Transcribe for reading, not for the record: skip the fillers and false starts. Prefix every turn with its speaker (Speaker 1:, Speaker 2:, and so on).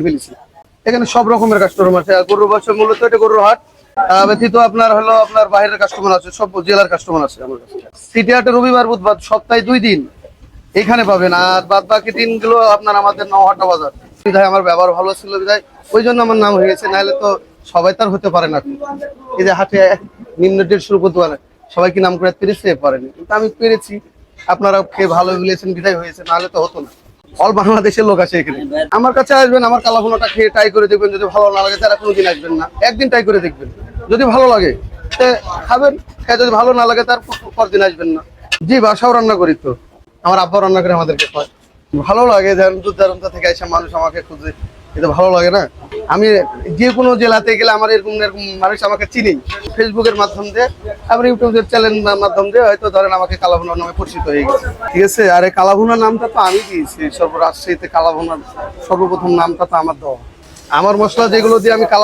Speaker 1: ফেলেছি। এখানে সব রকমের কাস্টমার আছে। গরুর ব্যবসা মূলত এটা গরুর হাট, ব্যতীত আপনার হলো আপনার বাইরের কাস্টমার আছে, সব জেলার কাস্টমার আছে আমার কাছে। সিটি হাটে রবিবার বুধবার সপ্তাহে 2 দিন এখানে পাবেন, আর বাদ বাকি দিনগুলো আপনার আমাদের নওহাটা বাজার। বিধায় আমার ব্যবহার ভালো ছিল বিধায় ওই জন্য আমার নাম হয়ে গেছে, নাহলে তো সবাই তার হতে পারে না। এই যে হাটে নিম্ন 150 উপর দোয়ারে সবাই কি নাম করে পেরেছে, পারেনি, কিন্তু আমি পেরেছি। আপনারা খেয়ে ভালো বলেছেন বিধায় হয়েছে, নাহলে তো হতো না। অল বাংলাদেশের লোক আছে এখানে। আমার কাছে আসবেন, আমার কালাভুনাটা খেয়ে ট্রাই করে দেখবেন। যদি ভালো না লাগে তারা কোনোদিন আসবেন না, একদিন ট্রাই করে দেখবেন। যদি ভালো লাগে খাবেন, যদি ভালো না লাগে তার পরদিন আসবেন না। জি, বাসাও রান্না করি তো, আমার আব্বা রান্না করে আমাদেরকে খাওয়ায়। ভালো লাগে, যেমন দূর দূরান্ত থেকে এসে মানুষ আমাকে খুঁজে, এটা ভালো লাগে না? আমি যে কোনো জেলাতে গেলে আমার এরকম এরকম মানুষ আমাকে চিনি ফেসবুকের মাধ্যম দিয়ে, আবার ইউটিউবের চ্যানেলের মাধ্যম দিয়ে হয়তো ধরেন আমাকে কালাভুনার নামে পরিচিত হয়ে গেছে। ঠিক আছে, আর এই কালাভুনার নামটা তো আমি দিয়েছি। রাজশাহীতে কালাভুনার সর্বপ্রথম নামটা তো আমার দেওয়া। আমার মশলা যেগুলো দিয়ে আমি